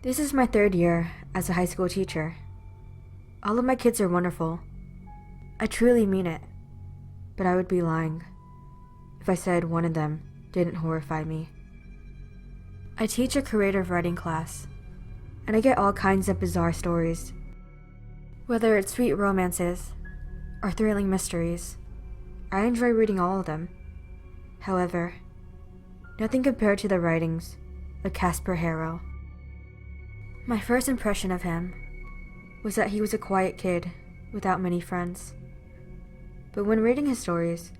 This is my third year as a high school teacher. All of my kids are wonderful. I truly mean it, but I would be lying if I said one of them didn't horrify me. I teach a creative writing class, and I get all kinds of bizarre stories. Whether it's sweet romances or thrilling mysteries, I enjoy reading all of them. However, nothing compared to the writings of Casper Harrow. My first impression of him was that he was a quiet kid without many friends. But when reading his stories,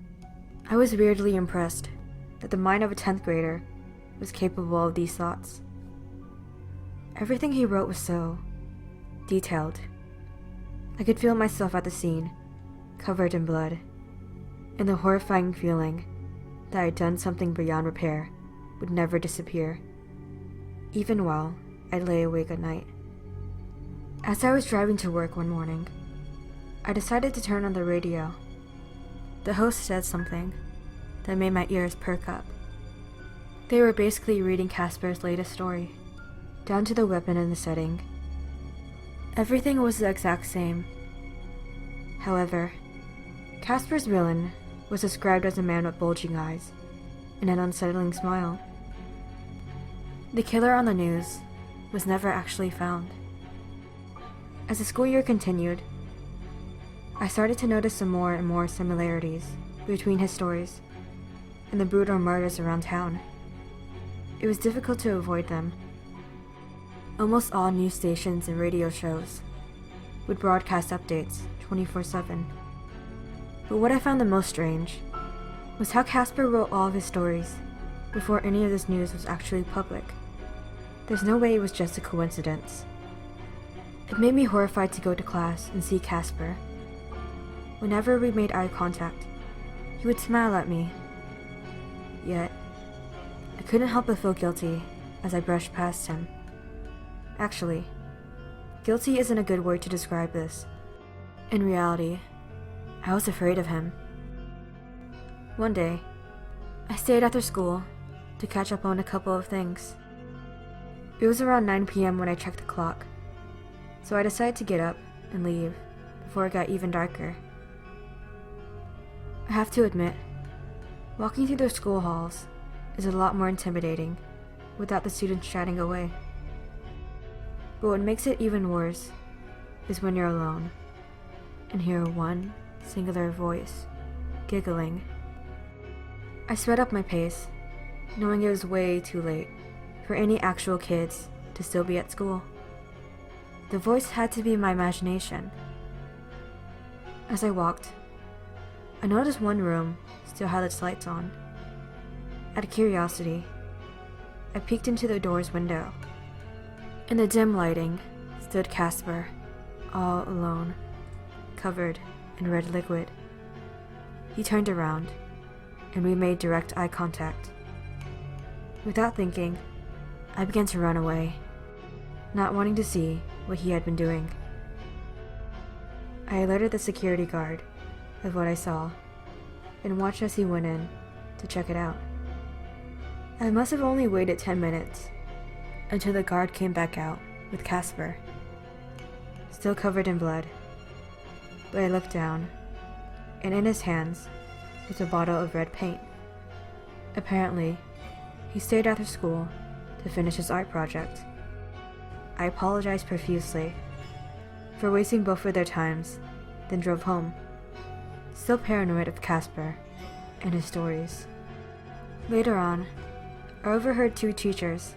I was weirdly impressed that the mind of a 10th grader was capable of these thoughts. Everything he wrote was so detailed. I could feel myself at the scene, covered in blood, and the horrifying feeling that I had done something beyond repair would never disappear, even while I lay awake at night. As I was driving to work one morning, I decided to turn on the radio. The host said something that made my ears perk up. They were basically reading Casper's latest story, down to the weapon and the setting. Everything was the exact same. However, Casper's villain was described as a man with bulging eyes and an unsettling smile. The killer on the news was never actually found. As the school year continued, I started to notice some more and more similarities between his stories and the brutal murders around town. It was difficult to avoid them. Almost all news stations and radio shows would broadcast updates 24/7. But what I found the most strange was how Casper wrote all of his stories before any of this news was actually public. There's no way it was just a coincidence. It made me horrified to go to class and see Casper. Whenever we made eye contact, he would smile at me. Yet, I couldn't help but feel guilty as I brushed past him. Actually, guilty isn't a good word to describe this. In reality, I was afraid of him. One day, I stayed after school to catch up on a couple of things. It was around 9 p.m. when I checked the clock, so I decided to get up and leave before it got even darker. I have to admit, walking through the school halls is a lot more intimidating without the students chatting away. But what makes it even worse is when you're alone and hear one singular voice giggling. I sped up my pace, knowing it was way too late for any actual kids to still be at school. The voice had to be my imagination. As I walked, I noticed one room still had its lights on. Out of curiosity, I peeked into the door's window. In the dim lighting stood Casper, all alone, covered in red liquid. He turned around, and we made direct eye contact. Without thinking, I began to run away, not wanting to see what he had been doing. I alerted the security guard of what I saw and watched as he went in to check it out. I must have only waited 10 minutes until the guard came back out with Casper, still covered in blood. But I looked down, and in his hands was a bottle of red paint. Apparently, he stayed after school to finish his art project. I apologized profusely for wasting both of their times, then drove home, still paranoid of Casper and his stories. Later on, I overheard two teachers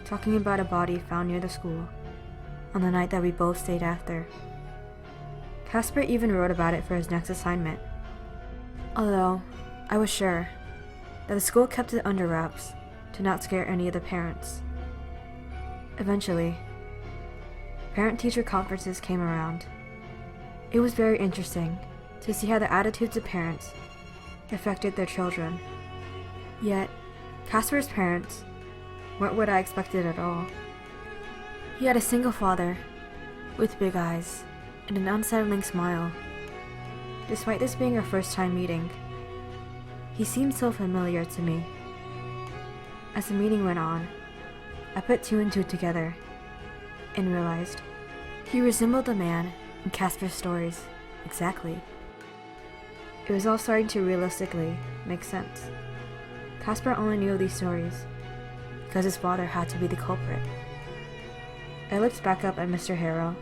talking about a body found near the school on the night that we both stayed after. Casper even wrote about it for his next assignment, although I was sure that the school kept it under wraps to not scare any of the parents. Eventually, parent-teacher conferences came around. It was very interesting to see how the attitudes of parents affected their children. Yet, Casper's parents weren't what I expected at all. He had a single father, with big eyes and an unsettling smile. Despite this being our first time meeting, he seemed so familiar to me. As the meeting went on, I put two and two together and realized he resembled the man in Casper's stories exactly. It was all starting to realistically make sense. Casper only knew these stories because his father had to be the culprit. I looked back up at Mr. Harrow,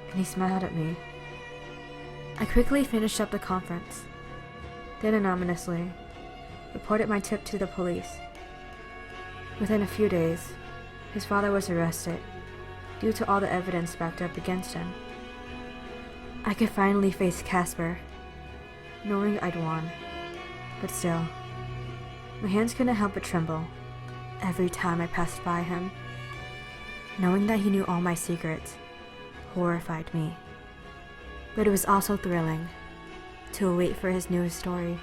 and he smiled at me. I quickly finished up the conference, then anonymously reported my tip to the police. Within a few days, his father was arrested due to all the evidence backed up against him. I could finally face Casper, knowing I'd won, but still, my hands couldn't help but tremble every time I passed by him. Knowing that he knew all my secrets horrified me, but it was also thrilling to wait for his newest story.